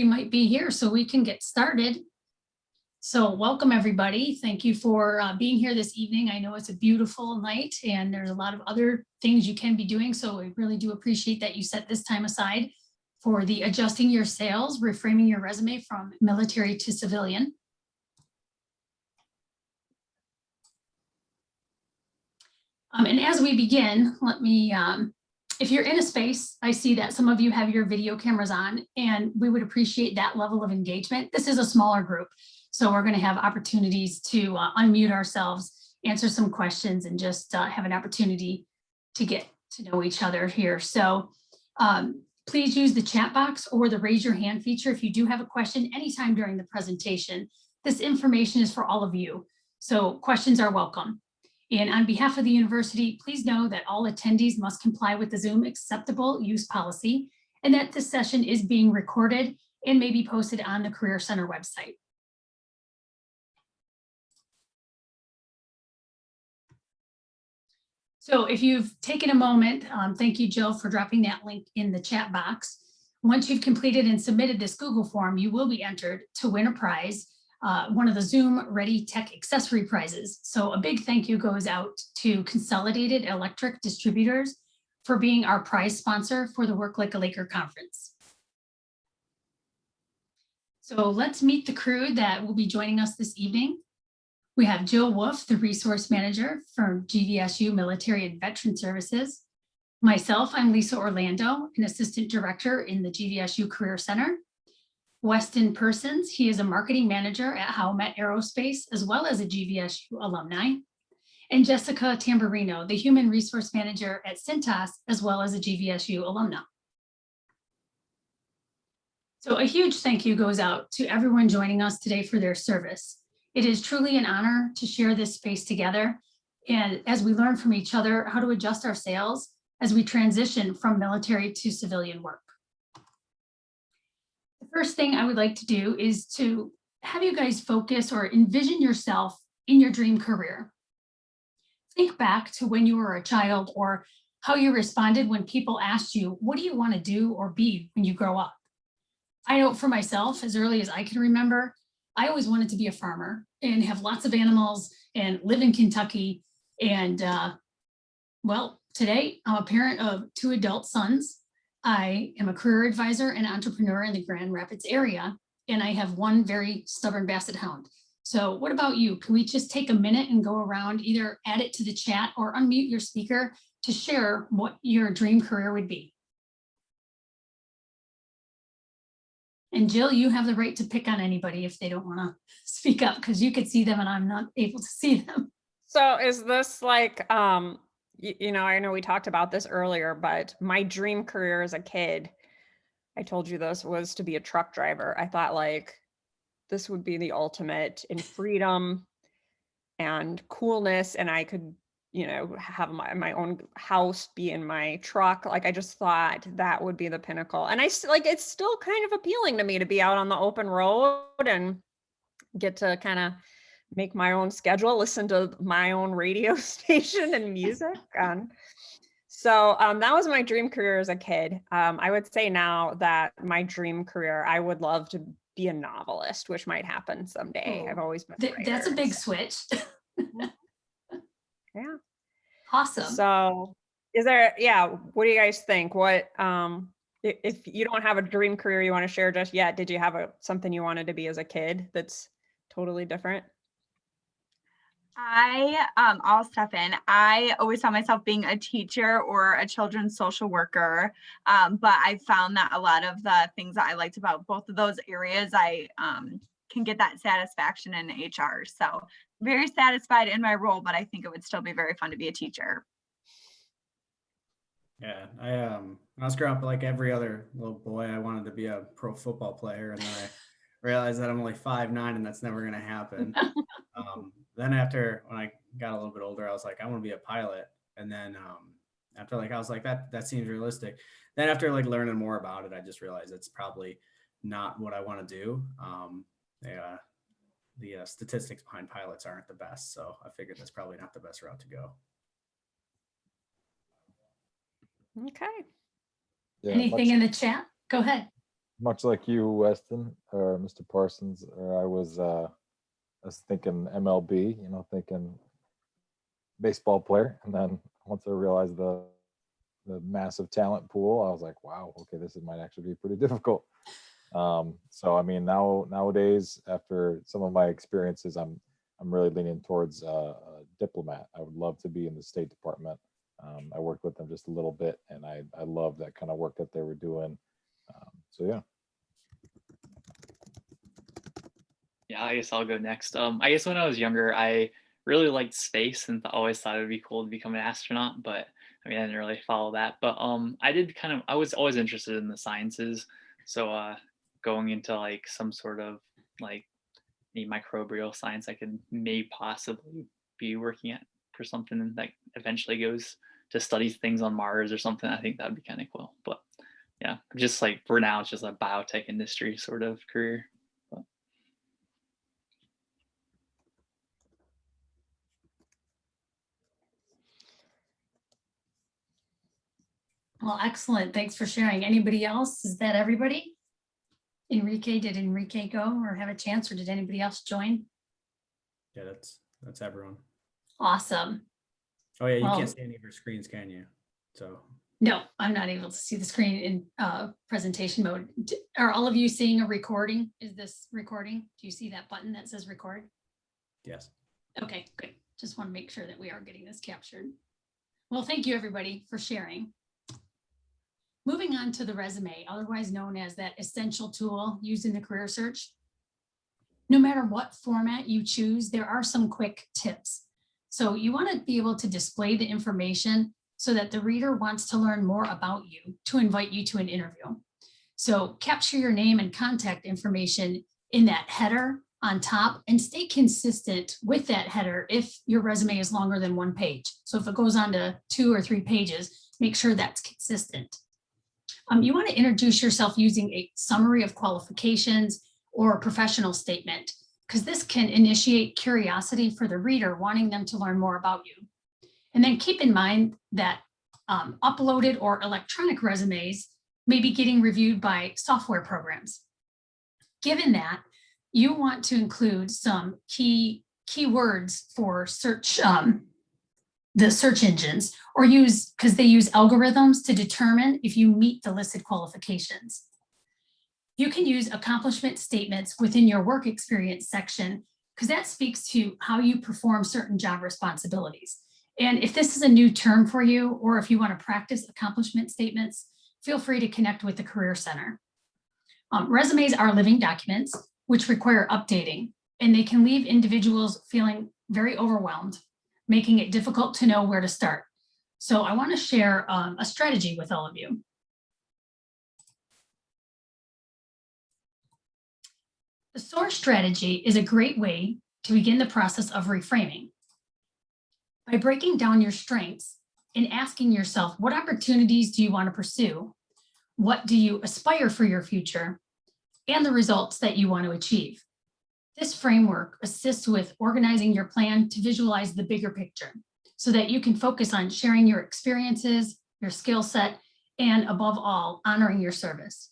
might be here so we can get started. So welcome everybody. Thank you for being here this evening. I know it's a beautiful night and there's a lot of other things you can be doing. So I really do appreciate that you set this time aside for the Adjusting Your Sales, Reframing Your Resume from Military to Civilian. And as we begin, let me, if you're in a space, I see that some of you have your video cameras on and we would appreciate that level of engagement. This is a smaller group, so we're going to have opportunities to unmute ourselves, answer some questions, and just have an opportunity to get to know each other here. So please use the chat box or the raise your hand feature if you do have a question anytime during the presentation. This information is for all of you, so questions are welcome. And on behalf of the university, please know that all attendees must comply with the Zoom acceptable use policy and that this session is being recorded and may be posted on the Career Center website. So if you've taken a moment, thank you, Jill, for dropping that link in the chat box. Once you've completed and submitted this Google form, you will be entered to win a prize. One of the Zoom Ready Tech Accessory prizes. So a big thank you goes out to Consolidated Electric Distributors for being our prize sponsor for the Work Like a Laker conference. So let's meet the crew that will be joining us this evening. We have Jill Wolf, the Resource Manager for GVSU Military and Veteran Services. Myself, I'm Lisa Orlando, an Assistant Director in the GVSU Career Center. Weston Persons, he is a marketing manager at Howmet Aerospace, as well as a GVSU alumni. And Jessica Tamburino, the human resource manager at Cintas, as well as a GVSU alumna. So a huge thank you goes out to everyone joining us today for their service. It is truly an honor to share this space together. And as we learn from each other how to adjust our sales as we transition from military to civilian work. The first thing I would like to do is to have you guys focus or envision yourself in your dream career. Think back to when you were a child or how you responded when people asked you, what do you want to do or be when you grow up? I know for myself, as early as I can remember, I always wanted to be a farmer and have lots of animals and live in Kentucky. And well, today I'm a parent of 2 adult sons. I am a career advisor and entrepreneur in the Grand Rapids area, and I have 1 very stubborn basset hound. So what about you? Can we just take a minute and go around, either add it to the chat or unmute your speaker to share what your dream career would be? And Jill, you have the right to pick on anybody if they don't want to speak up, because you could see them and I'm not able to see them. So is this like, you know, I know we talked about this earlier, but my dream career as a kid, I told you this, was to be a truck driver. I thought like this would be the ultimate in freedom and coolness. And I could, you know, have my own house, be in my truck. Like I just thought that would be the pinnacle. And it's still kind of appealing to me to be out on the open road and get to kind of make my own schedule, listen to my own radio station and music. So that was my dream career as a kid. I would say now that my dream career, I would love to be a novelist, which might happen someday. Oh, I've always been a writer, that's a big switch. Yeah. Awesome. So is there, yeah, what do you guys think? What, if you don't have a dream career you want to share just yet, did you have something you wanted to be as a kid that's totally different? I'll step in. I always saw myself being a teacher or a children's social worker, but I found that a lot of the things that I liked about both of those areas, I can get that satisfaction in HR. So very satisfied in my role, but I think it would still be very fun to be a teacher. Yeah, when I was growing up, like every other little boy, I wanted to be a pro football player, and then I realized that I'm only 5'9", and that's never going to happen. Then when I got a little bit older, I was like, I want to be a pilot. And then after I was like, that seems realistic. Then after learning more about it, I just realized it's probably not what I want to do. The statistics behind pilots aren't the best. So I figured that's probably not the best route to go. Okay. Yeah, anything in the chat? Go ahead. much like you, Weston, or Mr. Parsons, or I was thinking MLB, thinking baseball player. And then once I realized the massive talent pool, I was like, wow, okay, might actually be pretty difficult. So I mean, nowadays, after some of my experiences, I'm really leaning towards a diplomat. I would love to be in the State Department. I worked with them just a little bit, and I love that kind of work that they were doing. So yeah. Yeah, I guess I'll go next. I guess when I was younger, I really liked space and always thought it would be cool to become an astronaut, but I mean, I didn't really follow that. But I was always interested in the sciences. So going into like some sort of like the microbial science, I could may possibly be working at for something that eventually goes to study things on Mars or something. I think that would be kind of cool. But yeah, just like for now, it's just a biotech industry sort of career. But. Well, excellent. Thanks for sharing. Anybody else? Is that everybody? Enrique, did Enrique go or have a chance, or did anybody else join? Yeah, that's everyone. Awesome. Oh yeah, you Well, can't see any of your screens, can you? So no, I'm not able to see the screen in presentation mode. Are all of you seeing a recording? Is this recording? Do you see that button that says record? yes. Okay, good. Just want to make sure that we are getting this captured. Well, thank you everybody for sharing. Moving on to the resume, otherwise known as that essential tool used in the career search. No matter what format you choose, there are some quick tips. So you want to be able to display the information so that the reader wants to learn more about you to invite you to an interview. So capture your name and contact information in that header on top and stay consistent with that header if your resume is longer than one page. So if it goes on to 2 or 3 pages, make sure that's consistent. You want to introduce yourself using a summary of qualifications or a professional statement, because this can initiate curiosity for the reader, wanting them to learn more about you. And then keep in mind that uploaded or electronic resumes may be getting reviewed by software programs. Given that, you want to include some keywords for search, the search engines, or because they use algorithms to determine if you meet the listed qualifications. You can use accomplishment statements within your work experience section, because that speaks to how you perform certain job responsibilities. And if this is a new term for you, or if you want to practice accomplishment statements, feel free to connect with the Career Center. Resumes are living documents which require updating, and they can leave individuals feeling very overwhelmed, making it difficult to know where to start. So I want to share a strategy with all of you. The SOAR strategy is a great way to begin the process of reframing. By breaking down your strengths and asking yourself, what opportunities do you want to pursue? What do you aspire for your future? And the results that you want to achieve. This framework assists with organizing your plan to visualize the bigger picture so that you can focus on sharing your experiences, your skill set, and above all, honoring your service.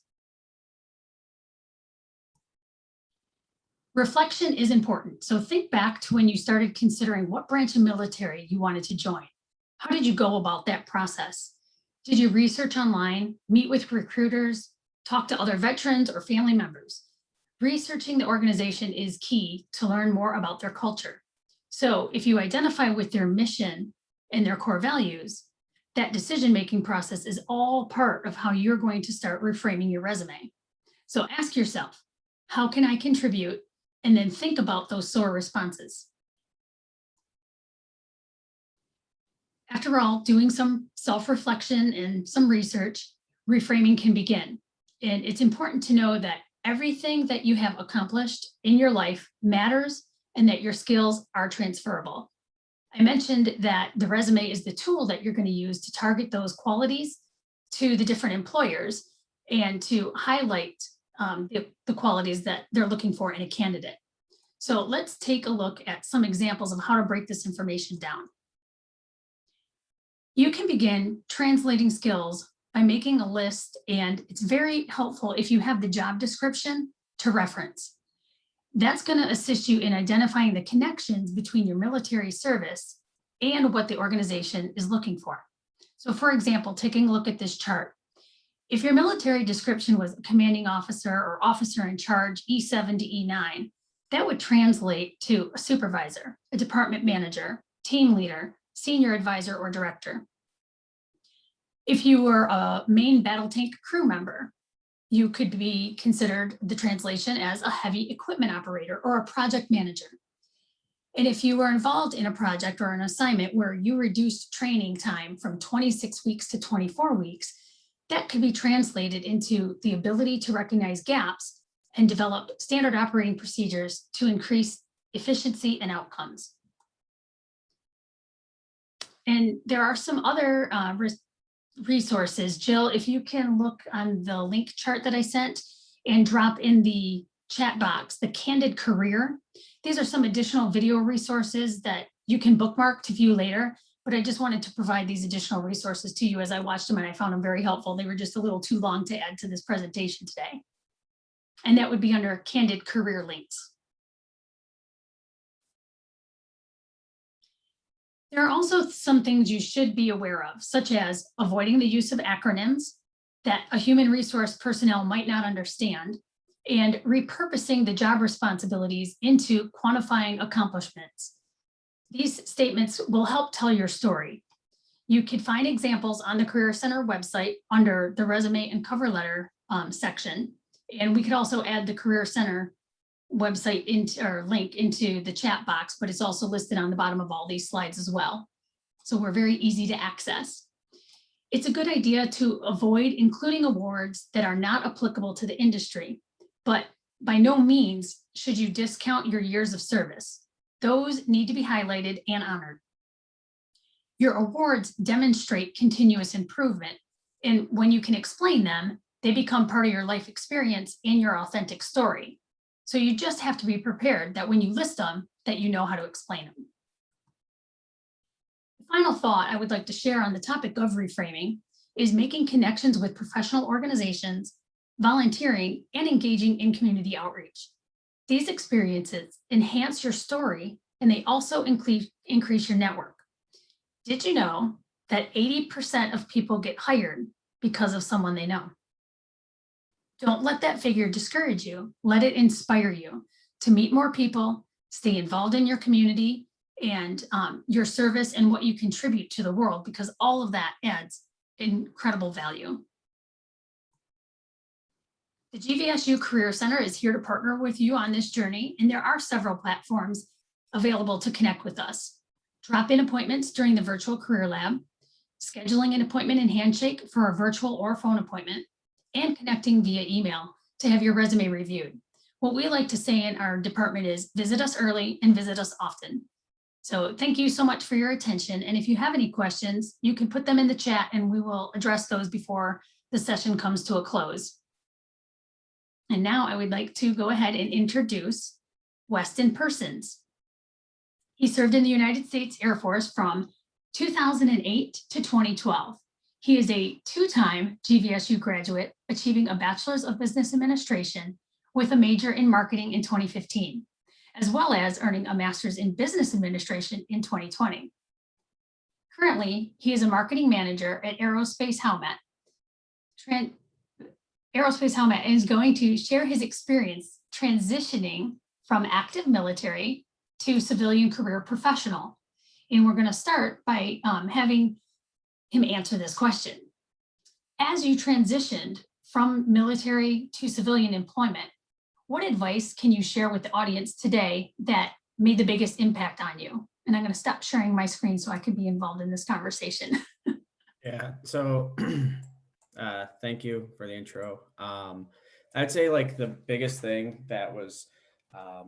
Reflection is important. So think back to when you started considering what branch of military you wanted to join. How did you go about that process? Did you research online, meet with recruiters, talk to other veterans or family members? Researching the organization is key to learn more about their culture. So if you identify with their mission and their core values, that decision-making process is all part of how you're going to start reframing your resume. So ask yourself, how can I contribute? And then think about those SOAR responses. After all, doing some self-reflection and some research, reframing can begin. And it's important to know that everything that you have accomplished in your life matters and that your skills are transferable. I mentioned that the resume is the tool that you're going to use to target those qualities to the different employers and to highlight the qualities that they're looking for in a candidate. So let's take a look at some examples of how to break this information down. You can begin translating skills by making a list, and it's very helpful if you have the job description to reference. That's going to assist you in identifying the connections between your military service and what the organization is looking for. So for example, taking a look at this chart, if your military description was commanding officer or officer in charge E7 to E9, that would translate to a supervisor, a department manager, team leader, senior advisor, or director. If you were a main battle tank crew member, you could be considered the translation as a heavy equipment operator or a project manager. And if you were involved in a project or an assignment where you reduced training time from 26 weeks to 24 weeks, that could be translated into the ability to recognize gaps and develop standard operating procedures to increase efficiency and outcomes. And there are some other resources. Jill, if you can look on the link chart that I sent and drop in the chat box, the Candid Career. These are some additional video resources that you can bookmark to view later, but I just wanted to provide these additional resources to you as I watched them, and I found them very helpful. They were just a little too long to add to this presentation today. And that would be under Candid Career links. There are also some things you should be aware of, such as avoiding the use of acronyms that a human resource personnel might not understand, and repurposing the job responsibilities into quantifying accomplishments. These statements will help tell your story. You can find examples on the Career Center website under the resume and cover letter section. And we could also add the Career Center website into or link into the chat box, but it's also listed on the bottom of all these slides as well. So we're very easy to access. It's a good idea to avoid including awards that are not applicable to the industry, but by no means should you discount your years of service. Those need to be highlighted and honored. Your awards demonstrate continuous improvement, and when you can explain them, they become part of your life experience and your authentic story. So you just have to be prepared that when you list them, that you know how to explain them. The final thought I would like to share on the topic of reframing is making connections with professional organizations, volunteering, and engaging in community outreach. These experiences enhance your story, and they also increase your network. Did you know that 80% of people get hired because of someone they know? Don't let that figure discourage you. Let it inspire you to meet more people, stay involved in your community and your service and what you contribute to the world, because all of that adds incredible value. The GVSU Career Center is here to partner with you on this journey, and there are several platforms available to connect with us. Drop-in appointments during the virtual career lab, scheduling an appointment and handshake for a virtual or phone appointment, and connecting via email to have your resume reviewed. What we like to say in our department is visit us early and visit us often. So thank you so much for your attention. And if you have any questions, you can put them in the chat and we will address those before the session comes to a close. And now I would like to go ahead and introduce Weston Persons. He served in the United States Air Force from 2008 to 2012. He is a two-time GVSU graduate, achieving a Bachelor's of Business Administration with a major in marketing in 2015, as well as earning a Master's in Business Administration in 2020. Currently, he is a marketing manager at Aerospace Howmet. Aerospace Howmet is going to share his experience transitioning from active military to civilian career professional. And we're going to start by having him answer this question. As you transitioned from military to civilian employment, what advice can you share with the audience today that made the biggest impact on you? And I'm going to stop sharing my screen so I could be involved in this conversation. Yeah, so thank you for the intro. I'd say like the biggest thing that was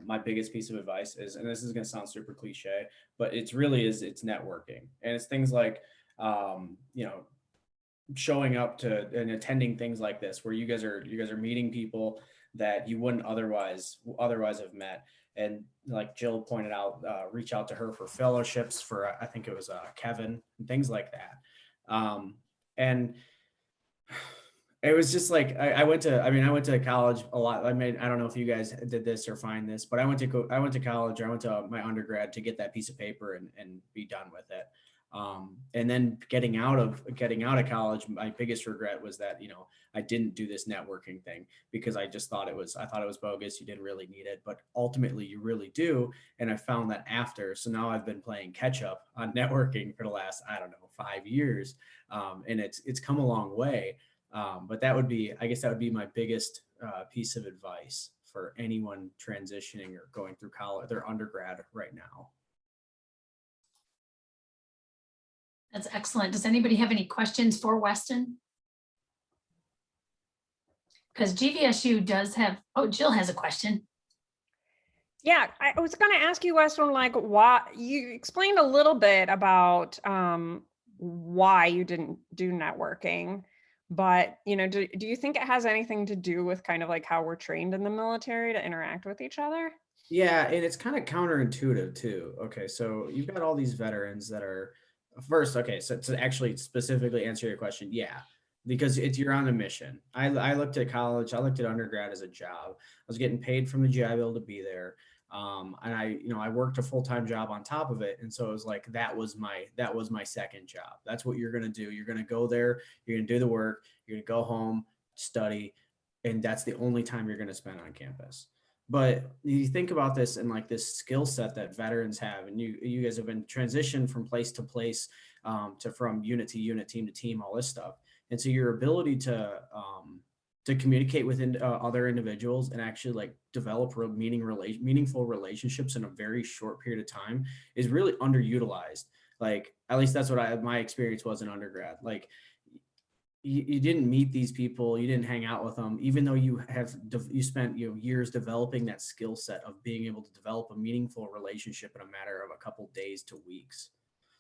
my biggest piece of advice is, and this is going to sound super cliche, but it's networking. And it's things like, showing up to and attending things like this, where you guys are meeting people that you wouldn't otherwise have met. And like Jill pointed out, reach out to her for fellowships for, I think it was Kevin, and things like that. And It was just like I went to college a lot. I don't know if you guys did this or find this, but I went to college. I went to my undergrad to get that piece of paper and be done with it. And then getting out of college, my biggest regret was that, I didn't do this networking thing because I thought it was bogus. You didn't really need it, but ultimately you really do. And I found that after, so now I've been playing catch up on networking for the last, I don't know, 5 years. And it's come a long way. But I guess that would be my biggest piece of advice for anyone transitioning or going through college, their undergrad right now. That's excellent. Does anybody have any questions for Weston? Because GVSU does have, oh, Jill has a question. Yeah, I was going to ask you, Weston, like, why you explained a little bit about why you didn't do networking, but do you think it has anything to do with kind of like how we're trained in the military to interact with each other? Yeah, and it's kind of counterintuitive too. Okay, so you've got all these veterans that are first. Okay, so to actually specifically answer your question, yeah, because you're on a mission. I looked at college, I looked at undergrad as a job. I was getting paid from the GI Bill to be there, and I worked a full-time job on top of it, and so it was like that was my second job. That's what you're gonna do. You're gonna go there, you're gonna do the work, you're gonna go home, study, and that's the only time you're gonna spend on campus. But you think about this and like this skill set that veterans have, and you guys have been transitioned from place to place, to from unit to unit, team to team, all this stuff. And so your ability to communicate with other individuals and actually like develop meaningful relationships in a very short period of time is really underutilized. Like at least that's what my experience was in undergrad. Like you didn't meet these people, you didn't hang out with them, even though you spent years developing that skill set of being able to develop a meaningful relationship in a matter of a couple days to weeks.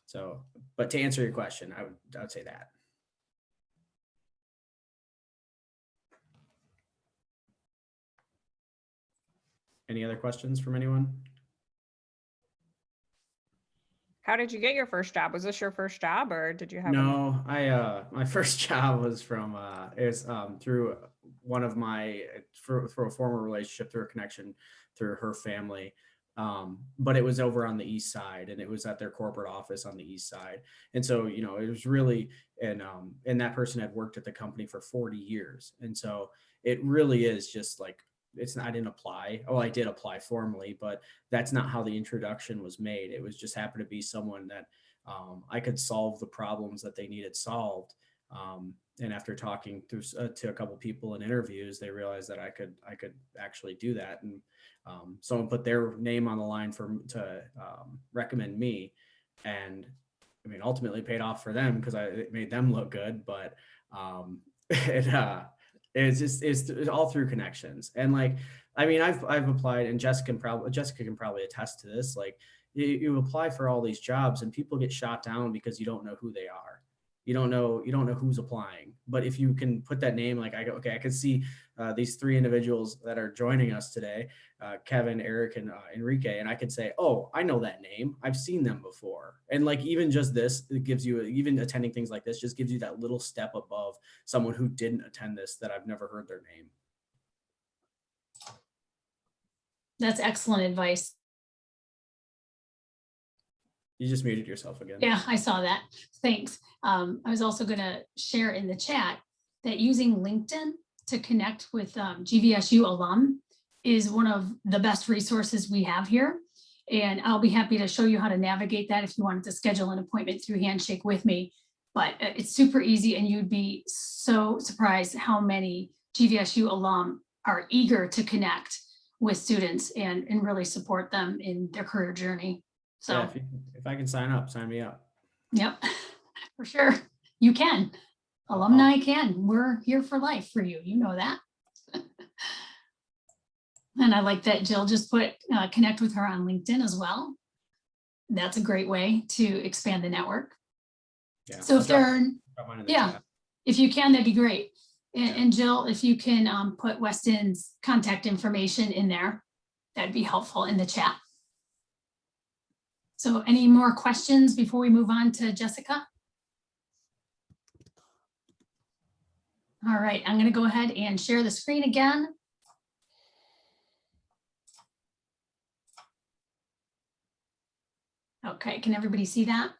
So, but to answer your question, I would say that. Any other questions from anyone? How did you get your first job? Was this your first job, or did you have? No, my first job was through one of for a former relationship, through a connection through her family. But it was over on the east side, and it was at their corporate office on the east side. And so, it was really, and that person had worked at the company for 40 years. And so it really is just like, I didn't apply. Oh, I did apply formally, but that's not how the introduction was made. It was just happened to be someone that I could solve the problems that they needed solved. And after talking to a couple people in interviews, they realized that I could actually do that. And someone put their name on the line to recommend me. And I mean, ultimately paid off for them because it made them look good. But it's all through connections. And like, I mean, I've applied, and Jessica can probably attest to this. Like, you apply for all these jobs and people get shot down because you don't know who they are. You don't know who's applying. But if you can put that name, like I can see these three individuals that are joining us today, Kevin, Eric, and Enrique, and I could say, oh, I know that name. I've seen them before. And like, even just this, it gives you, even attending things like this, just gives you that little step above someone who didn't attend this, that I've never heard their name. That's excellent advice. You just muted yourself again. Yeah, I saw that. Thanks. I was also going to share in the chat that using LinkedIn to connect with GVSU alum is one of the best resources we have here. And I'll be happy to show you how to navigate that if you wanted to schedule an appointment through Handshake with me. But it's super easy, and you'd be so surprised how many GVSU alum are eager to connect with students and really support them in their career journey. So yeah, if I can sign up, sign me up. Yep, for sure. You can. Alumni can. We're here for life for you. You know that. And I like that Jill just put connect with her on LinkedIn as well. That's a great way to expand the network. Yeah. So if if you can, that'd be great. And Jill, if you can put Weston's contact information in there, that'd be helpful in the chat. So any more questions before we move on to Jessica? All right, I'm going to go ahead and share the screen again. Okay, can everybody see that?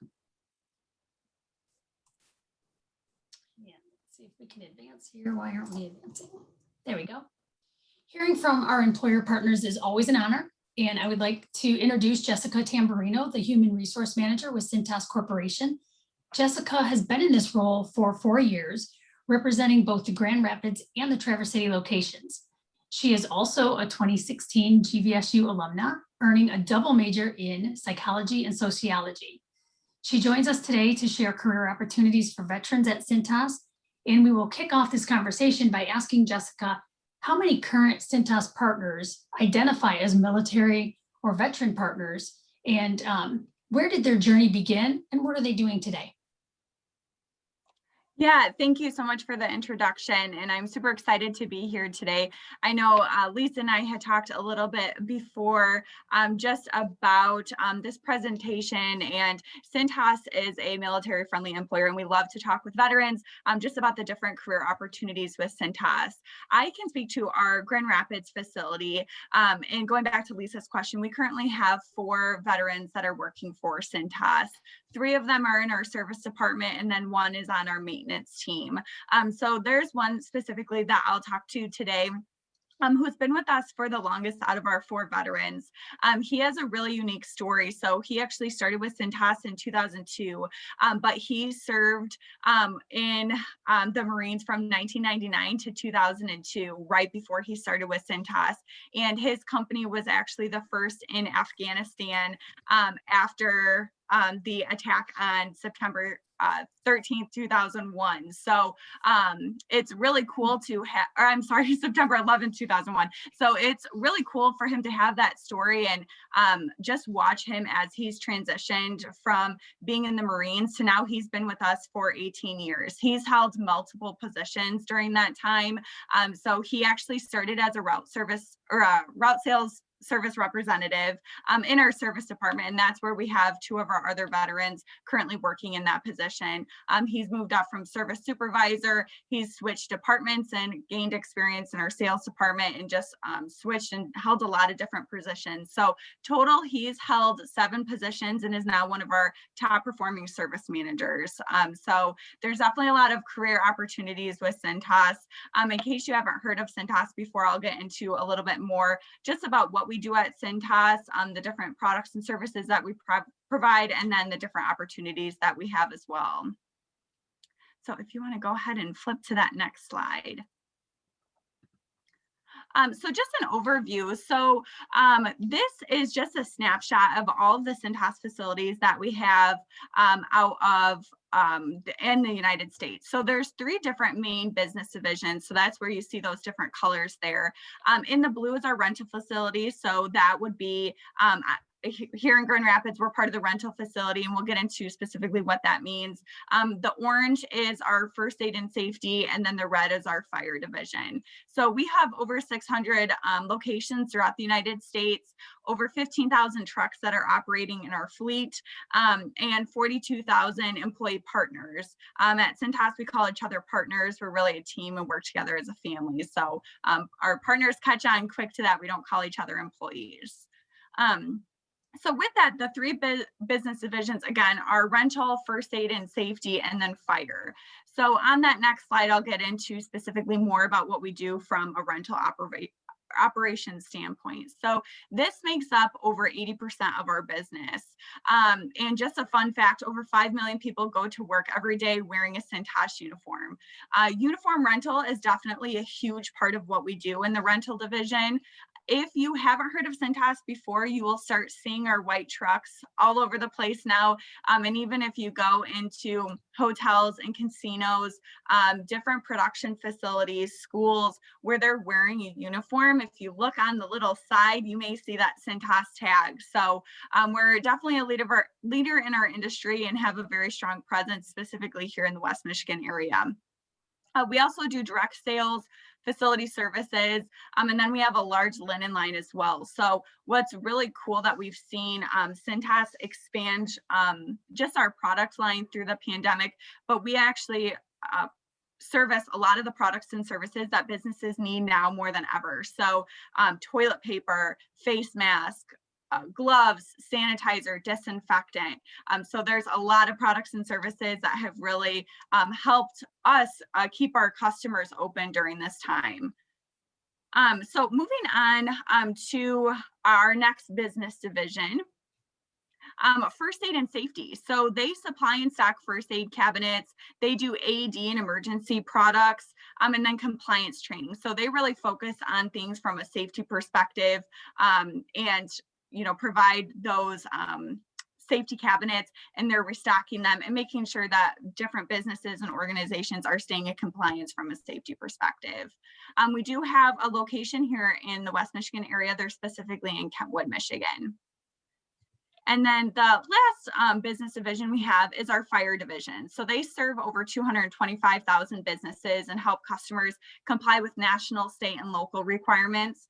Yeah, let's see if we can advance here. Why aren't we advancing? There we go. Hearing from our employer partners is always an honor, and I would like to introduce Jessica Tamburino, the Human Resource Manager with Cintas Corporation. Jessica has been in this role for 4 years, representing both the Grand Rapids and the Traverse City locations. She is also a 2016 GVSU alumna, earning a double major in psychology and sociology. She joins us today to share career opportunities for veterans at Cintas, and we will kick off this conversation by asking Jessica how many current Cintas partners identify as military or veteran partners, and where did their journey begin, and what are they doing today? Yeah, thank you so much for the introduction, and I'm super excited to be here today. I know Lisa and I had talked a little bit before just about this presentation, and Cintas is a military-friendly employer, and we love to talk with veterans just about the different career opportunities with Cintas. I can speak to our Grand Rapids facility, and going back to Lisa's question, we currently have 4 veterans that are working for Cintas. 3 of them are in our service department, and then 1 is on our maintenance team. So there's one specifically that I'll talk to today, who's been with us for the longest out of our 4 veterans. He has a really unique story. So he actually started with Cintas in 2002, but he served in the Marines from 1999 to 2002, right before he started with Cintas. And his company was actually the first in Afghanistan after the attack on September 13th, 2001. So it's really cool to have, or I'm sorry, September 11th, 2001. So it's really cool for him to have that story and just watch him as he's transitioned from being in the Marines to now he's been with us for 18 years. He's held multiple positions during that time. So he actually started as a route service or a route sales service representative in our service department, and that's where we have 2 of our other veterans currently working in that position. He's moved up from service supervisor, he's switched departments and gained experience in our sales department, and just switched and held a lot of different positions. So total, he's held 7 positions and is now one of our top performing service managers. So there's definitely a lot of career opportunities with Cintas. In case you haven't heard of Cintas before, I'll get into a little bit more just about what we do at Cintas, the different products and services that we provide, and then the different opportunities that we have as well. So if you want to go ahead and flip to that next slide. So just an overview. So this is just a snapshot of all of the Cintas facilities that we have out of in the United States. So there's 3 different main business divisions. So that's where you see those different colors there. In the blue is our rental facility. So that would be here in Grand Rapids, we're part of the rental facility, and we'll get into specifically what that means. The orange is our first aid and safety, and then the red is our fire division. So we have over 600 locations throughout the United States, over 15,000 trucks that are operating in our fleet, and 42,000 employee partners. At Cintas, we call each other partners. We're really a team and work together as a family. So our partners catch on quick to that. We don't call each other employees. So with that, the 3 business divisions, again, are rental, first aid and safety, and then fire. So on that next slide, I'll get into specifically more about what we do from a rental operation standpoint. So this makes up over 80% of our business. And just a fun fact, over 5 million people go to work every day wearing a Cintas uniform. Uniform rental is definitely a huge part of what we do in the rental division. If you haven't heard of Cintas before, you will start seeing our white trucks all over the place now. And even if you go into hotels and casinos, different production facilities, schools, where they're wearing a uniform, if you look on the little side, you may see that Cintas tag. So we're definitely a leader in our industry and have a very strong presence specifically here in the West Michigan area. We also do direct sales, facility services, and then we have a large linen line as well. So what's really cool that we've seen Cintas expand just our product line through the pandemic, but we actually service a lot of the products and services that businesses need now more than ever. So toilet paper, face mask, gloves, sanitizer, disinfectant. So there's a lot of products and services that have really helped us keep our customers open during this time. So moving on to our next business division. First aid and safety. So they supply and stock first aid cabinets. They do AED and emergency products, and then compliance training. So they really focus on things from a safety perspective, and provide those safety cabinets, and they're restocking them and making sure that different businesses and organizations are staying in compliance from a safety perspective. We do have a location here in the West Michigan area. They're specifically in Kentwood, Michigan. And then the last business division we have is our fire division. So they serve over 225,000 businesses and help customers comply with national, state, and local requirements.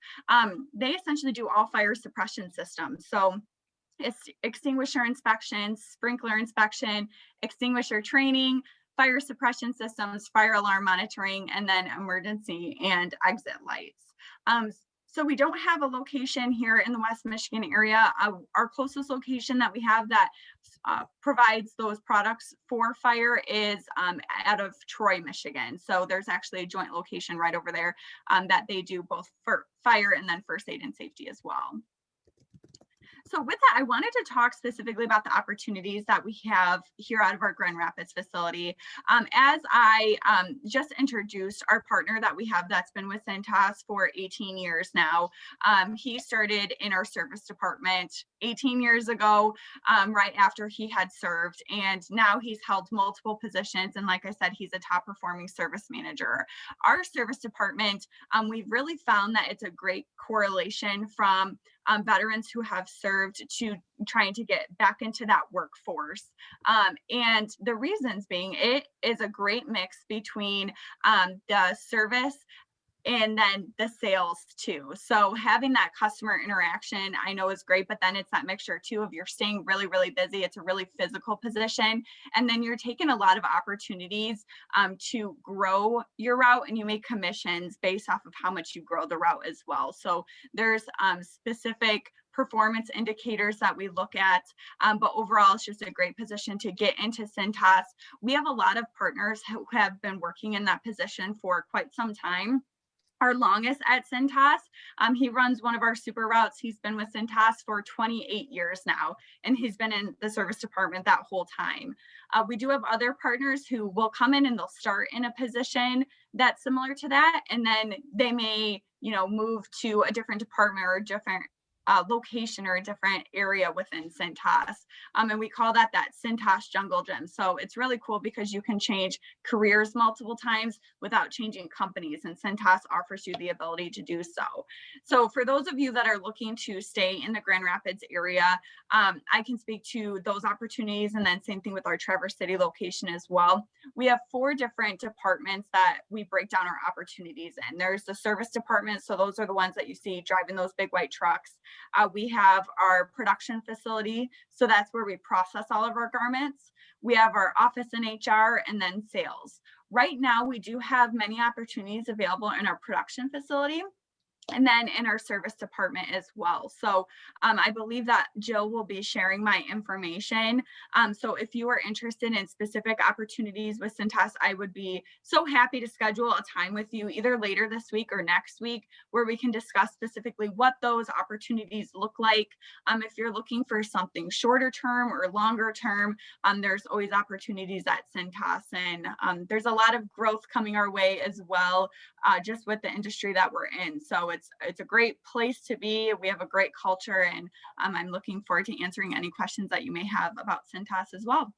They essentially do all fire suppression systems. So it's extinguisher inspections, sprinkler inspection, extinguisher training, fire suppression systems, fire alarm monitoring, and then emergency and exit lights. So we don't have a location here in the West Michigan area. Our closest location that we have that provides those products for fire is out of Troy, Michigan. So there's actually a joint location right over there that they do both for fire and then first aid and safety as well. So with that, I wanted to talk specifically about the opportunities that we have here out of our Grand Rapids facility. As I just introduced our partner that we have that's been with Cintas for 18 years now. He started in our service department 18 years ago, right after he had served. And now he's held multiple positions. And like I said, he's a top performing service manager. Our service department, we've really found that it's a great correlation from veterans who have served to trying to get back into that workforce. And the reasons being, it is a great mix between the service and then the sales too. So having that customer interaction, I know is great, but then it's that mixture too of you're staying really, really busy. It's a really physical position. And then you're taking a lot of opportunities to grow your route, and you make commissions based off of how much you grow the route as well. So there's specific performance indicators that we look at, but overall it's just a great position to get into Cintas. We have a lot of partners who have been working in that position for quite some time. Our longest at Cintas, he runs one of our super routes. He's been with Cintas for 28 years now, and he's been in the service department that whole time. We do have other partners who will come in and they'll start in a position that's similar to that, and then they may, move to a different department or a different location or a different area within Cintas. And we call that Cintas jungle gym. So it's really cool because you can change careers multiple times without changing companies, and Cintas offers you the ability to do so. So for those of you that are looking to stay in the Grand Rapids area, I can speak to those opportunities, and then same thing with our Traverse City location as well. We have 4 different departments that we break down our opportunities in. There's the service department. So those are the ones that you see driving those big white trucks. We have our production facility. So that's where we process all of our garments. We have our office and HR, and then sales. Right now, we do have many opportunities available in our production facility, and then in our service department as well. So I believe that Jill will be sharing my information. So if you are interested in specific opportunities with Cintas, I would be so happy to schedule a time with you either later this week or next week, where we can discuss specifically what those opportunities look like. If you're looking for something shorter term or longer term, there's always opportunities at Cintas, and there's a lot of growth coming our way as well, just with the industry that we're in. So it's a great place to be. We have a great culture, and I'm looking forward to answering any questions that you may have about Cintas as well.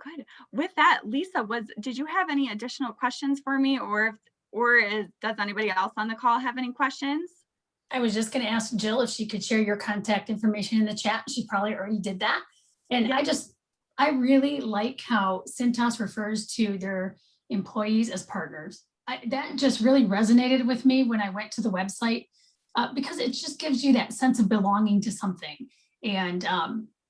Good. With that, Lisa, did you have any additional questions for me, or does anybody else on the call have any questions? I was just going to ask Jill if she could share your contact information in the chat. She probably already did that. And Yeah. I really like how Cintas refers to their employees as partners. That just really resonated with me when I went to the website, because it just gives you that sense of belonging to something. And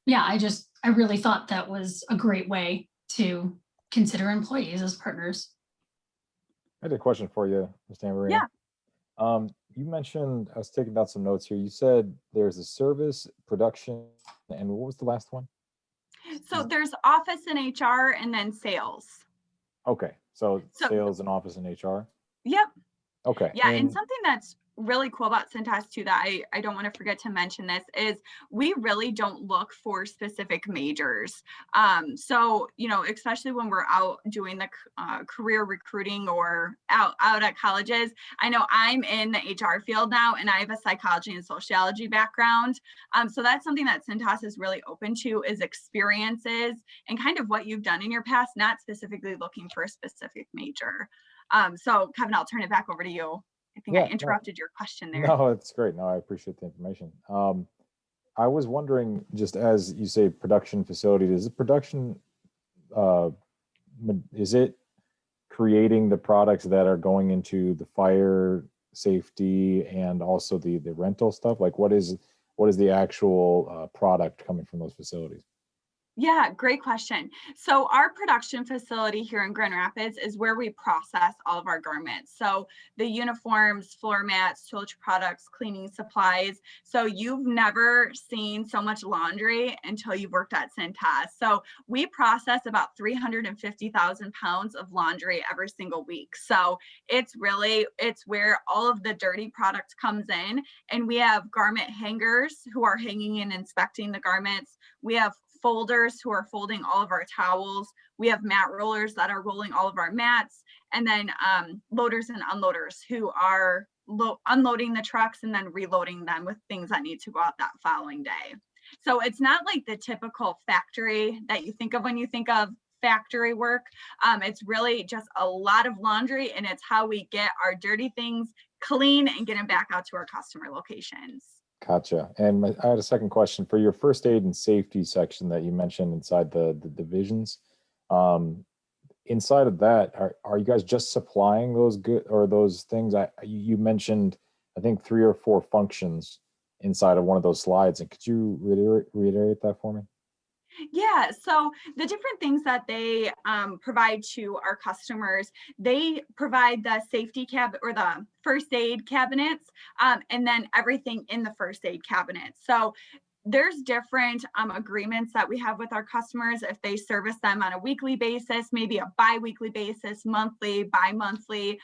yeah, I really thought that was a great way to consider employees as partners. I had a question for you, Ms. Tamborino. You mentioned, I was taking down some notes here. You said there's a service, production, and what was the last one? So there's office and HR and then sales. Okay, so So- sales and office and HR. Yep. Okay. Yeah, and something that's really cool about Cintas too that I don't want to forget to mention this is we really don't look for specific majors. So, you know, especially when we're out doing the career recruiting or out at colleges. I know I'm in the HR field now and I have a psychology and sociology background. So that's something that Cintas is really open to is experiences and kind of what you've done in your past, not specifically looking for a specific major. So Kevin, I'll turn it back over to you. I think Yeah, I interrupted your question there. No, it's great. No, I appreciate the information. I was wondering, just as you say, production facility, is it production, is it creating the products that are going into the fire safety and also the rental stuff? Like what is the actual product coming from those facilities? Yeah, great question. So our production facility here in Grand Rapids is where we process all of our garments. So the uniforms, floor mats, toiletry products, cleaning supplies. So you've never seen so much laundry until you've worked at Cintas. So we process about 350,000 pounds of laundry every single week. So it's where all of the dirty product comes in, and we have garment hangers who are hanging and inspecting the garments. We have folders who are folding all of our towels. We have mat rollers that are rolling all of our mats, and then loaders and unloaders who are unloading the trucks and then reloading them with things that need to go out that following day. So it's not like the typical factory that you think of when you think of factory work. It's really just a lot of laundry, and it's how we get our dirty things clean and get them back out to our customer locations. Gotcha. And I had a second question for your first aid and safety section that you mentioned inside the divisions. Inside of that, are you guys just supplying those good or those things? You mentioned, I think 3 or 4 functions inside of one of those slides. And could you reiterate that for me? Yeah, so the different things that they provide to our customers, they provide the safety cabinet or the first aid cabinets, and then everything in the first aid cabinet. So there's different agreements that we have with our customers if they service them on a weekly basis, maybe a bi-weekly basis, monthly, bi-monthly,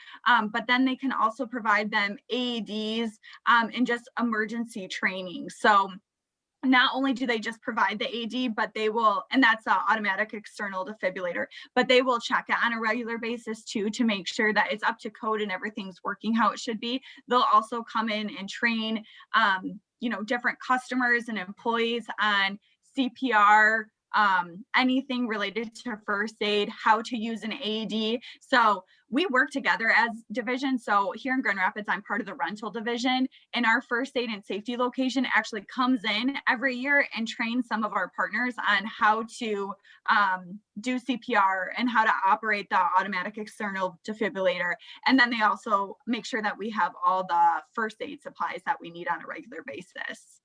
but then they can also provide them AEDs and just emergency training. So not only do they just provide the AED, but they will, and that's an automatic external defibrillator, but they will check it on a regular basis too, to make sure that it's up to code and everything's working how it should be. They'll also come in and train, different customers and employees on CPR, anything related to first aid, how to use an AED. So we work together as division. So here in Grand Rapids, I'm part of the rental division, and our first aid and safety location actually comes in every year and trains some of our partners on how to do CPR and how to operate the automatic external defibrillator. And then they also make sure that we have all the first aid supplies that we need on a regular basis.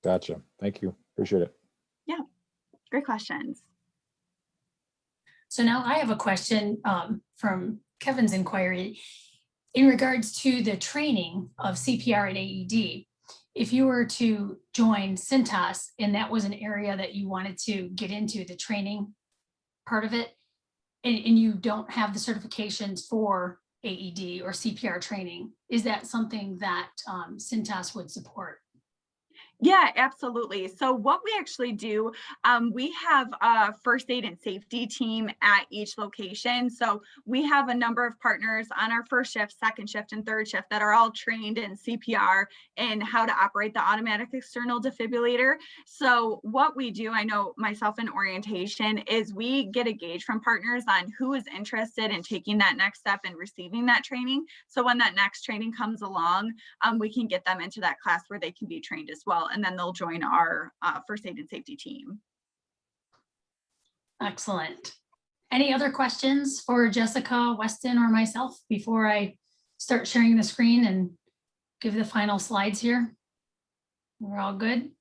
Gotcha. Thank you. Appreciate it. Yeah. Great questions. So now I have a question from Kevin's inquiry in regards to the training of CPR and AED. If you were to join Cintas and that was an area that you wanted to get into, the training part of it, and you don't have the certifications for AED or CPR training, is that something that Cintas would support? Yeah, absolutely. So what we actually do, we have a first aid and safety team at each location. So we have a number of partners on our first shift, second shift, and third shift that are all trained in CPR and how to operate the automatic external defibrillator. So what we do, I know myself in orientation, is we get a gauge from partners on who is interested in taking that next step and receiving that training. So when that next training comes along, we can get them into that class where they can be trained as well. And then they'll join our first aid and safety team. Excellent. Any other questions for Jessica, Weston, or myself before I start sharing the screen and give the final slides here? We're all good.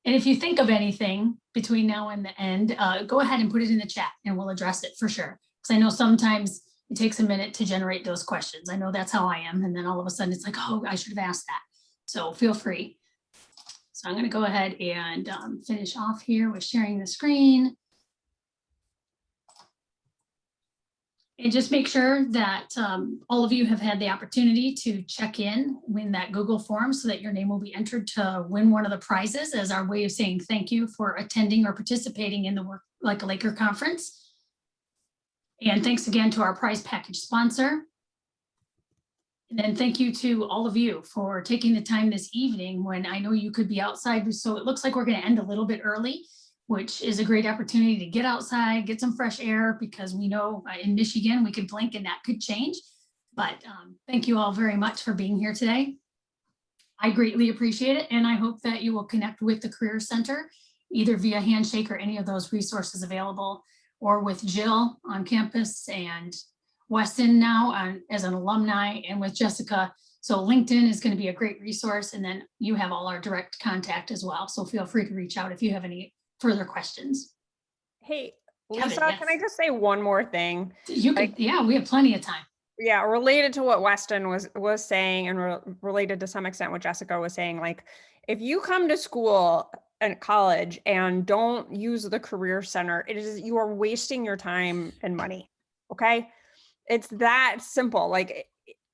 And if you think of anything between now and the end, go ahead and put it in the chat and we'll address it for sure. Because I know sometimes it takes a minute to generate those questions. I know that's how I am. And then all of a sudden it's like, oh, I should have asked that. So feel free. So I'm going to go ahead and finish off here with sharing the screen. And just make sure that all of you have had the opportunity to check in that Google form so that your name will be entered to win one of the prizes as our way of saying thank you for attending or participating in the Work Like a Laker conference. And thanks again to our prize package sponsor. And then thank you to all of you for taking the time this evening when I know you could be outside. So it looks like we're going to end a little bit early, which is a great opportunity to get outside, get some fresh air, because we know in Michigan we could blink and that could change. But thank you all very much for being here today. I greatly appreciate it. And I hope that you will connect with the Career Center, either via Handshake or any of those resources available, or with Jill on campus and Weston now as an alumni, and with Jessica. So LinkedIn is going to be a great resource. And then you have all our direct contact as well. So feel free to reach out if you have any further questions. Hey, Kevin, Lisa, yes. can I just say one more thing? You could, yeah, we have plenty of time. Yeah, related to what Weston was saying, and related to some extent what Jessica was saying, like if you come to school and college and don't use the Career Center, you are wasting your time and money. Okay, it's that simple. Like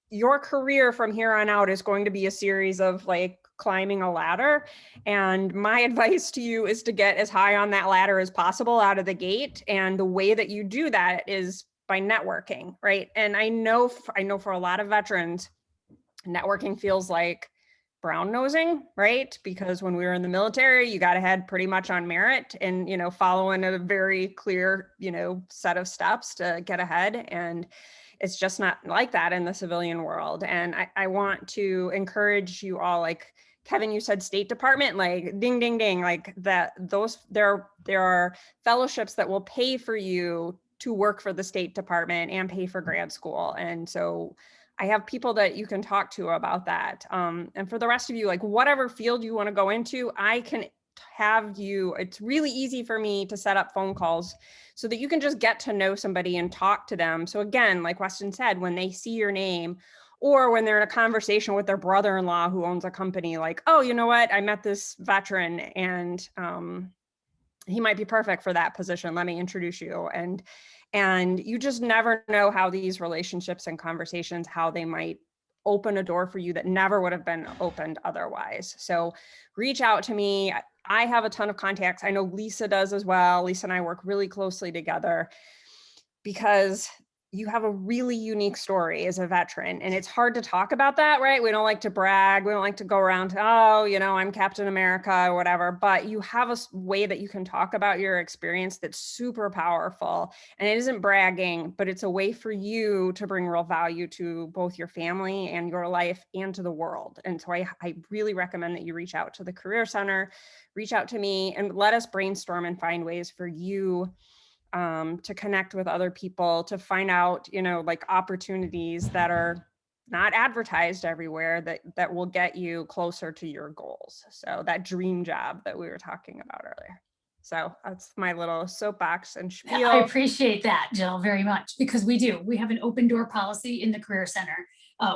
your career from here on out is going to be a series of like climbing a ladder. And my advice to you is to get as high on that ladder as possible out of the gate. And the way that you do that is by networking, right? And I know for a lot of veterans, networking feels like brown nosing, right? Because when we were in the military, you got ahead pretty much on merit and, following a very clear, set of steps to get ahead. And it's just not like that in the civilian world. And I want to encourage you all, like Kevin, you said State Department, like ding, ding, ding, like that, there are fellowships that will pay for you to work for the State Department and pay for grad school. And so I have people that you can talk to about that. And for the rest of you, like whatever field you want to go into, I can have you, it's really easy for me to set up phone calls so that you can just get to know somebody and talk to them. So again, like Weston said, when they see your name or when they're in a conversation with their brother-in-law who owns a company, like, oh, you know what, I met this veteran and he might be perfect for that position. Let me introduce you. And you just never know how these relationships and conversations, how they might open a door for you that never would have been opened otherwise. So reach out to me. I have a ton of contacts. I know Lisa does as well. Lisa and I work really closely together because you have a really unique story as a veteran, and it's hard to talk about that, right? We don't like to brag. We don't like to go around, oh, I'm Captain America or whatever, but you have a way that you can talk about your experience that's super powerful. And it isn't bragging, but it's a way for you to bring real value to both your family and your life and to the world. And so I really recommend that you reach out to the Career Center, reach out to me, and let us brainstorm and find ways for you to connect with other people, to find out, like opportunities that are not advertised everywhere that will get you closer to your goals. So that dream job that we were talking about earlier. So that's my little soapbox and spiel. I appreciate that, Jill, very much, because we have an open door policy in the Career Center.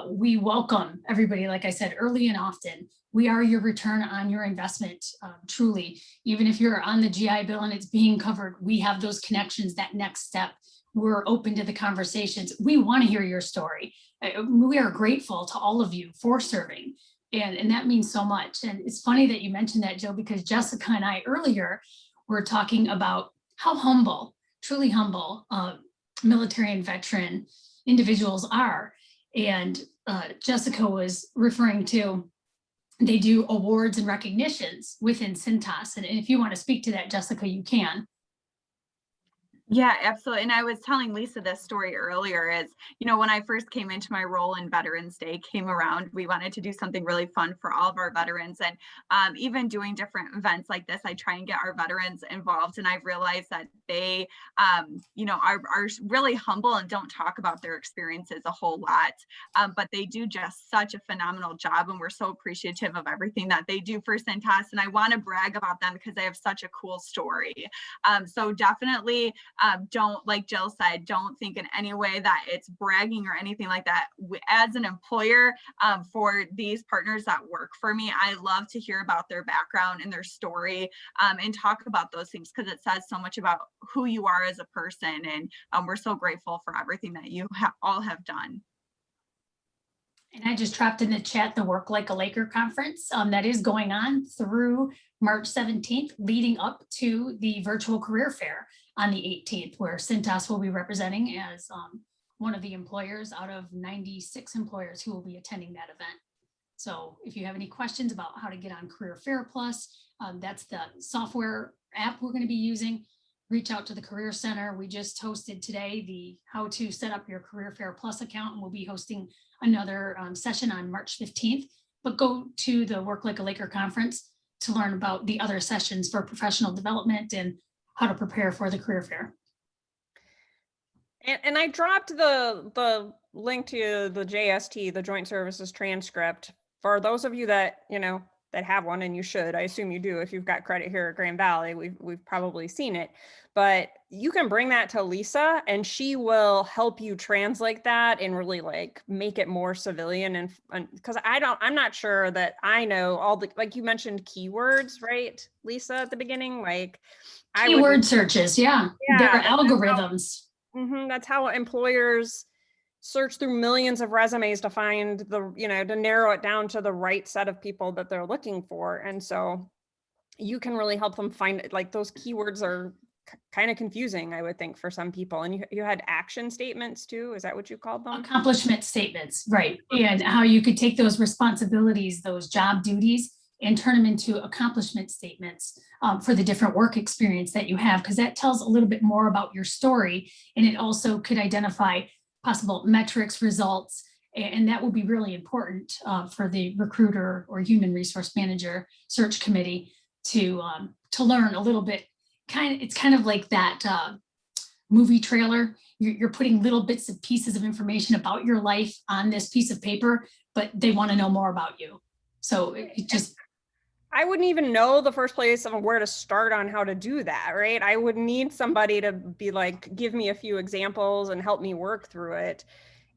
We welcome everybody, like I said, early and often. We are your return on your investment, truly. Even if you're on the GI Bill and it's being covered, we have those connections, that next step. We're open to the conversations. We want to hear your story. We are grateful to all of you for serving. And that means so much. And it's funny that you mentioned that, Jill, because Jessica and I earlier were talking about how humble, truly humble military and veteran individuals are. And Jessica was referring to, they do awards and recognitions within Cintas. And if you want to speak to that, Jessica, you can. Yeah, absolutely. And I was telling Lisa this story earlier is, when I first came into my role in Veterans Day came around, we wanted to do something really fun for all of our veterans. And even doing different events like this, I try and get our veterans involved. And I've realized that they, are really humble and don't talk about their experiences a whole lot. But they do just such a phenomenal job. And we're so appreciative of everything that they do for Cintas. And I want to brag about them because they have such a cool story. So definitely, don't, like Jill said, don't think in any way that it's bragging or anything like that. As an employer, for these partners that work for me, I love to hear about their background and their story, and talk about those things because it says so much about who you are as a person. And we're so grateful for everything that you all have done. And I just dropped in the chat the Work Like a Laker conference that is going on through March 17th, leading up to the virtual career fair on the 18th, where Cintas will be representing as one of the employers out of 96 employers who will be attending that event. So if you have any questions about how to get on Career Fair Plus, that's the software app we're going to be using. Reach out to the Career Center. We just hosted today the how to set up your Career Fair Plus account, and we'll be hosting another session on March 15th. But go to the Work Like a Laker conference to learn about the other sessions for professional development and how to prepare for the career fair. And I dropped the link to the JST, the Joint Services Transcript, for those of you that, that have one, and you should. I assume you do. If you've got credit here at Grand Valley, we've probably seen it. But you can bring that to Lisa, and she will help you translate that and really like make it more civilian. And because I'm not sure that I know all the, like you mentioned keywords, right, Lisa, at the beginning, like Keyword searches, yeah. There are algorithms. That's how employers search through millions of resumes to find to narrow it down to the right set of people that they're looking for. And so you can really help them find, like, those keywords are kind of confusing, I would think, for some people. And you had action statements too. Is that what you called them? Accomplishment statements, right. And how you could take those responsibilities, those job duties, and turn them into accomplishment statements for the different work experience that you have, because that tells a little bit more about your story. And it also could identify possible metrics, results, and that will be really important for the recruiter or human resource manager search committee to learn a little bit. It's kind of like that movie trailer. You're putting little bits and pieces of information about your life on this piece of paper, but they want to know more about you. So it just, I wouldn't even know the first place of where to start on how to do that, right? I would need somebody to be like, give me a few examples and help me work through it.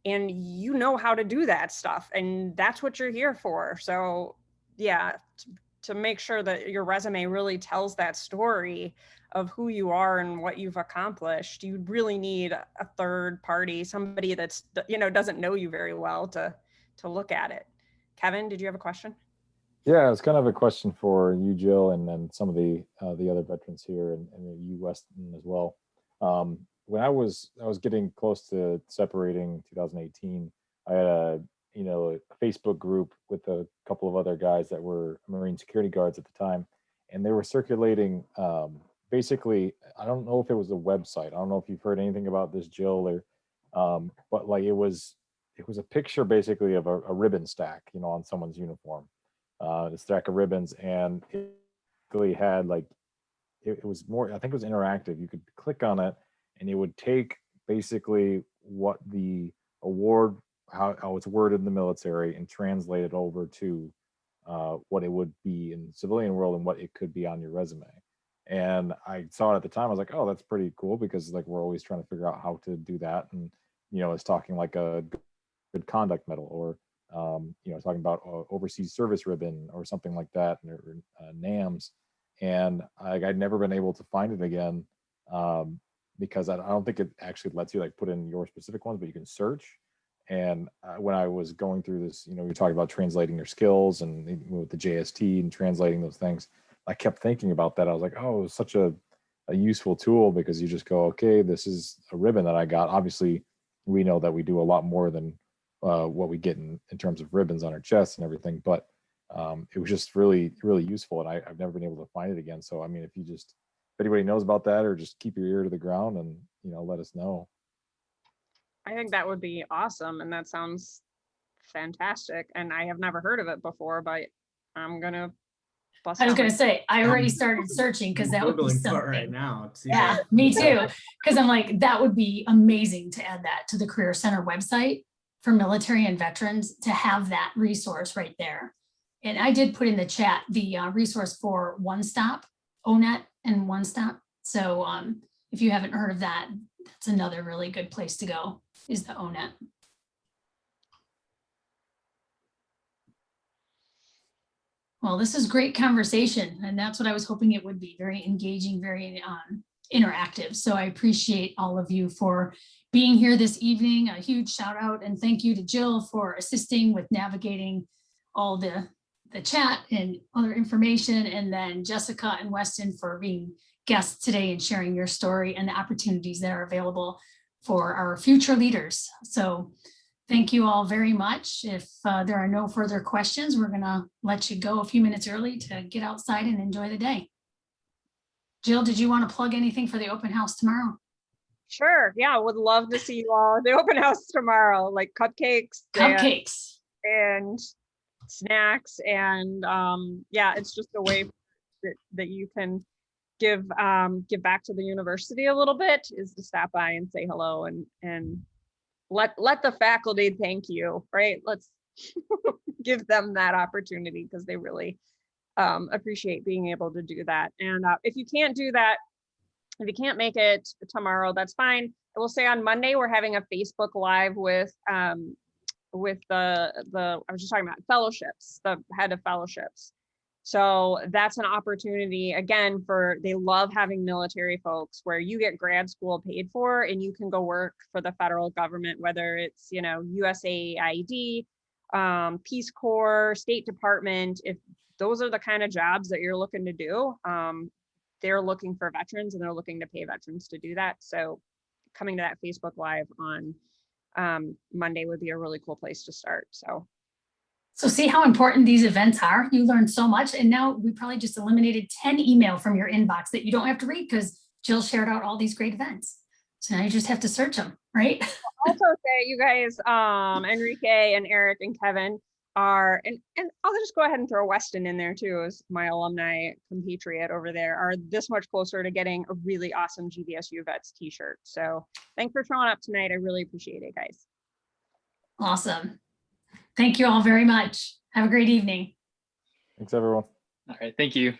And you know how to do that stuff, and that's what you're here for. So yeah, to make sure that your resume really tells that story of who you are and what you've accomplished, you really need a third party, somebody that's, doesn't know you very well to look at it. Kevin, did you have a question? Yeah, it's kind of a question for you, Jill, and then some of the other veterans here, and you, Weston, as well. When I was getting close to separating 2018, I had a Facebook group with a couple of other guys that were Marine security guards at the time, and they were circulating basically, I don't know if it was a website. I don't know if you've heard anything about this, Jill, or but like it was a picture basically of a ribbon stack, on someone's uniform. The stack of ribbons, and it really had like it was more, I think it was interactive. You could click on it and it would take basically what the award, how it's worded in the military, and translate it over to what it would be in the civilian world and what it could be on your resume. And I saw it at the time. I was like, oh, that's pretty cool, because like we're always trying to figure out how to do that. And it's talking like a good conduct medal, or talking about overseas service ribbon or something like that, or NAMs. And I'd never been able to find it again, because I don't think it actually lets you like put in your specific ones, but you can search. And when I was going through this, you're talking about translating your skills and with the JST and translating those things, I kept thinking about that. I was like, oh, it was such a useful tool, because you just go, okay, this is a ribbon that I got. Obviously, we know that we do a lot more than what we get in terms of ribbons on our chests and everything, but it was just really, really useful, and I've never been able to find it again. So I mean, if you just anybody knows about that, or just keep your ear to the ground and, let us know. I think that would be awesome. And that sounds fantastic. And I have never heard of it before, but I'm going to bust I was out gonna my- say, I already started searching because that would be Googling for it right something. now. See Yeah, what- me too. Because I'm like, that would be amazing to add that to the Career Center website for military and veterans to have that resource right there. And I did put in the chat the resource for One Stop, ONET and One Stop. So if you haven't heard of that, that's another really good place to go, is the ONET. Well, this is great conversation, and that's what I was hoping it would be, very engaging, very interactive. So I appreciate all of you for being here this evening. A huge shout out and thank you to Jill for assisting with navigating all the chat and other information. And then Jessica and Weston for being guests today and sharing your story and the opportunities that are available for our future leaders. So thank you all very much. If there are no further questions, we're gonna let you go a few minutes early to get outside and enjoy the day. Jill, did you want to plug anything for the open house tomorrow? Sure. Yeah. Would love to see you all at the open house tomorrow, like cupcakes. Cupcakes. And snacks. And yeah, it's just a way that you can give back to the university a little bit, is to stop by and say hello and let the faculty thank you, right? Let's give them that opportunity, because they really appreciate being able to do that. And if you can't do that, if you can't make it tomorrow, that's fine. I will say on Monday, we're having a Facebook Live with the I was just talking about fellowships, the head of fellowships. So that's an opportunity, again, they love having military folks where you get grad school paid for and you can go work for the federal government, whether it's, USAID, Peace Corps, State Department. If those are the kind of jobs that you're looking to do, they're looking for veterans and they're looking to pay veterans to do that. So coming to that Facebook Live on Monday would be a really cool place to start. So see how important these events are? You learned so much, and now we probably just eliminated 10 email from your inbox that you don't have to read because Jill shared out all these great events. So now you just have to search them, right? Also say you guys, Enrique and Eric and Kevin are, and I'll just go ahead and throw Weston in there too, as my alumni compatriot over there, are this much closer to getting a really awesome GVSU Vets t-shirt. So thanks for showing up tonight. I really appreciate it, guys. Awesome. Thank you all very much. Have a great evening. Thanks, everyone. All right. Thank you.